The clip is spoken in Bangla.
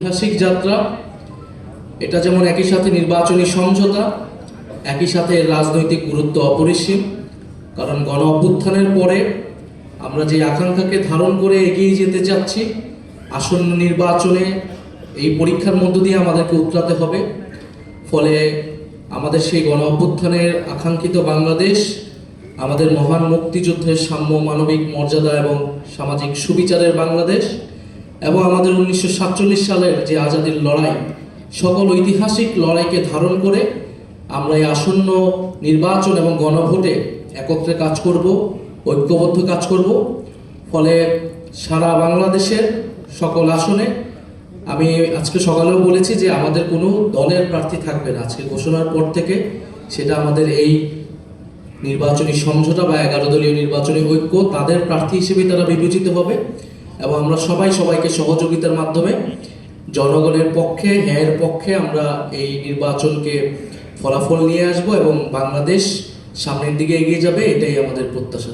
ঐতিহাসিক যাত্রা, এটা যেমন একই সাথে নির্বাচনী সমঝোতা, একই সাথে রাজনৈতিক গুরুত্ব অপরিসীম। কারণ গণ অভ্যুত্থানের পরে আমরা যে আকাঙ্ক্ষাকে ধারণ করে এগিয়ে যেতে চাচ্ছি, আসন্ন নির্বাচনে এই পরীক্ষার মধ্য দিয়ে আমাদেরকে উতরাতে হবে। ফলে আমাদের সেই গণ অভ্যুত্থানের আকাঙ্ক্ষিত বাংলাদেশ, আমাদের মহান মুক্তিযুদ্ধের সাম্য, মানবিক মর্যাদা এবং সামাজিক সুবিচারের বাংলাদেশ, এবং আমাদের 1947 সালের যে আজাদির লড়াই, সকল ঐতিহাসিক লড়াইকে ধারণ করে আমরা এই আসন্ন নির্বাচন এবং গণভোটে একত্রে কাজ করব, ঐক্যবদ্ধ কাজ করব। ফলে সারা বাংলাদেশের সকল আসনে, আমি আজকে সকালেও বলেছি যে আমাদের কোনো দলের প্রার্থী থাকবে না আজকে ঘোষণার পর থেকে। সেটা আমাদের এই নির্বাচনী সমঝোতা বা 11 দলীয় নির্বাচনী ঐক্য, তাদের প্রার্থী হিসেবে তারা বিবেচিত হবে। এবং আমরা সবাইকে সহযোগিতার মাধ্যমে জনগণের পক্ষে, হ্যাঁর পক্ষে আমরা এই নির্বাচনকে ফলাফল নিয়ে আসব এবং বাংলাদেশ সামনের দিকে এগিয়ে যাবে, এটাই আমাদের প্রত্যাশা।